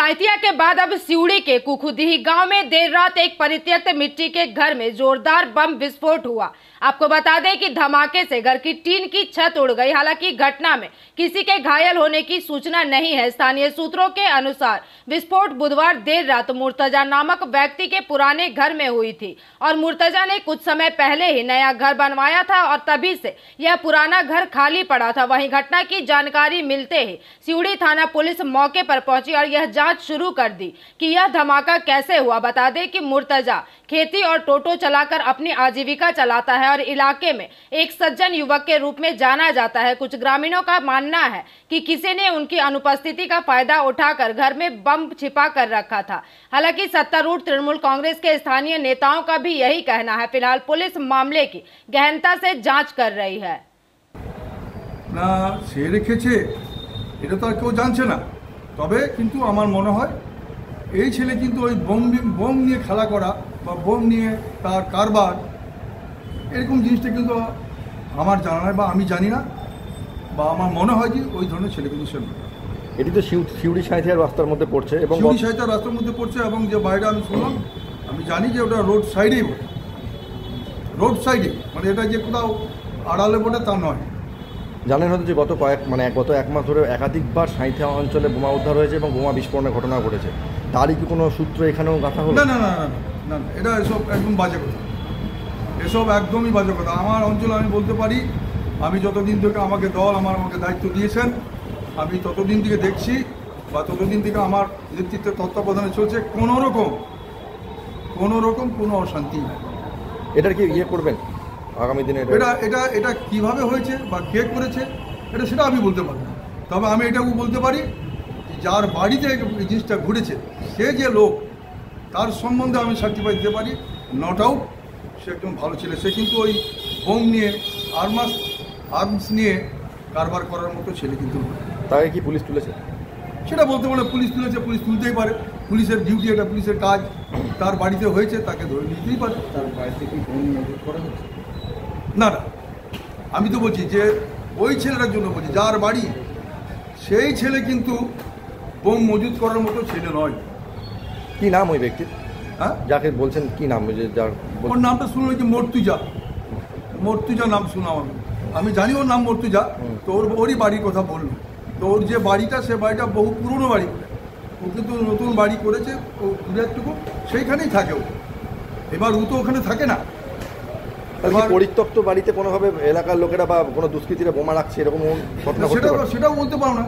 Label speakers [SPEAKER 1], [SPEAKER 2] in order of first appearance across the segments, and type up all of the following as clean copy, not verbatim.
[SPEAKER 1] Cyathea के बाद अब सिउड़ी के कुखुदही गांव में देर रात एक परित्यक्त मिट्टी के घर में जोरदार बम विस्फोट हुआ। आपको बता दें कि धमाके से घर की टीन की छत उड़ गई। हालांकि घटना में किसी के घायल होने की सूचना नहीं है। स्थानीय सूत्रों के अनुसार विस्फोट बुधवार देर रात मुर्तजा नामक व्यक्ति के पुराने घर में हुई थी और मुर्तजा ने कुछ समय पहले ही नया घर बनवाया था और तभी से यह पुराना घर खाली पड़ा था। वहीं घटना की जानकारी मिलते ही सिउड़ी थाना पुलिस मौके पर पहुंची और यह जांच शुरू कर दी कि यह धमाका कैसे हुआ। बता दें कि मुर्तजा खेती और टोटो चलाकर अपनी आजीविका चलाता है और इलाके में एक सज्जन युवक के रूप में जाना जाता है। कुछ ग्रामीणों का मानना है कि किसी ने उनकी अनुपस्थिति का फायदा उठाकर घर में बम छिपा कर रखा था। हालांकि सत्तारूढ़ तृणमूल कांग्रेस के स्थानीय नेताओं का भी यही कहना है। फिलहाल पुलिस मामले की गहनता से जांच कर रही है।
[SPEAKER 2] না সে রেখেছে এটা তো আর কেউ জানছে না, তবে কিন্তু আমার মনে হয় এই ছেলে কিন্তু ওই বোম নিয়ে খেলা করা বা বোম নিয়ে তার কারবার এরকম জিনিসটা কিন্তু আমার জানা নাই বা আমি জানি না, বা আমার মনে হয় যে ওই ধরনের ছেলে কিন্তু সে নয়।
[SPEAKER 3] এটি তো সিউড়ি সাঁইথিয়ার রাস্তার মধ্যে পড়ছে এবং
[SPEAKER 2] সিউড়ি সাঁইথিয়ার রাস্তার মধ্যে পড়ছে এবং যে বাড়িটা আমি শুনলাম, আমি জানি যে ওটা রোড সাইডেই বটে, রোড সাইডে, মানে এটা যে কোথাও আড়ালে বটে তা নয়।
[SPEAKER 3] জানেন হয়তো যে গত এক মাস ধরে একাধিকবার সাঁইথিয়া অঞ্চলে বোমা উদ্ধার হয়েছে এবং বোমা বিস্ফোরণের ঘটনা ঘটেছে। তারই কি কোনো সূত্র এখানেও গাঁথা হলো?
[SPEAKER 2] না না না না না, এটা এসব একদম বাজে কথা, এসব একদমই বাজে কথা। আমার অঞ্চলে আমি বলতে পারি, আমি যতদিন থেকে আমাকে দল আমাকে দায়িত্ব দিয়েছেন, আমি ততদিন থেকে দেখছি বা ততদিন থেকে আমার নেতৃত্বে তত্ত্বাবধানে চলছে কোনো রকম কোনো অশান্তি নেই।
[SPEAKER 3] এটার কি করবেন আগামী দিনে?
[SPEAKER 2] এটা কিভাবে হয়েছে বা কে করেছে সেটা আমি বলতে পারি না, তবে আমি এটাও বলতে পারি যার বাড়িতে এই জিনিসটা ঘটেছে সে যে লোক, তার সম্বন্ধে আমি সার্টিফাই দিতে পারি, নট আউট সে একদম ভালো ছেলে। সে কিন্তু ওই বোম নিয়ে আর্মস নিয়ে কারবার করার মতো ছেলে কিন্তু।
[SPEAKER 3] তাকে কি পুলিশ তুলেছে?
[SPEAKER 2] সেটা বলতে পারে পুলিশ তুলেছে, পুলিশ তুলতেই পারে, পুলিশের ডিউটি, এটা পুলিশের কাজ। তার বাড়িতে হয়েছে, তাকে ধরে নিতেই পারে।
[SPEAKER 4] তার বাড়িতে কি বোম মজুত করা হচ্ছে?
[SPEAKER 2] না না, আমি তো বলছি যে ওই ছেলেটার জন্য বলছি, যার বাড়ি সেই ছেলে কিন্তু বোম মজুত করার মতো ছেলে নয়।
[SPEAKER 3] কি নাম ওই ব্যক্তির?
[SPEAKER 2] হ্যাঁ,
[SPEAKER 3] যাকে বলছেন কি নাম? যার
[SPEAKER 2] ওর নামটা শুনলাম যে মর্তুজা নাম শুনলাম আমি জানি ওর নাম মর্তুজা। তো ওরই বাড়ির কথা বললো। তো ওর যে বাড়িটা, সে বাড়িটা বহু পুরনো বাড়ি, ও কিন্তু নতুন বাড়ি করেছে, ও দূরেরটুকু সেইখানেই থাকে ও। এবার ও তো ওখানে থাকে না।
[SPEAKER 3] পরিত্যক্ত বাড়িতে কোনোভাবে এলাকার লোকেরা বা কোনো দুষ্কৃতীরা বোমা রাখছে এরকম ঘটনা ঘটতে পারে?
[SPEAKER 2] সেটাও বলতে পারো না,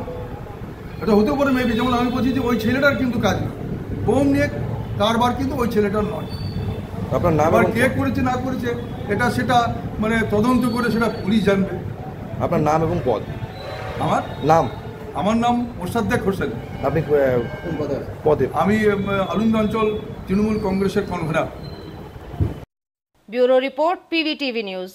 [SPEAKER 2] এটা হতেও পারে মেবি। যেমন আমি বলছি যে ওই ছেলেটার কিন্তু কাজ না, বোম নিয়ে কারবার কিন্তু ওই ছেলেটার নয়।
[SPEAKER 3] আপনার নাম
[SPEAKER 2] আর কে করেছে না করেছে সেটা মানে তদন্ত করে সেটা পুলিশ জানবে।
[SPEAKER 3] আপনার নাম এবং পদ?
[SPEAKER 2] আমার নাম মোসাদ্দেক হোসেন।
[SPEAKER 3] আপনি পদে?
[SPEAKER 2] আমি আলুন্দা অঞ্চল তৃণমূল কংগ্রেসের convener.
[SPEAKER 1] Bureau report, PVTV news.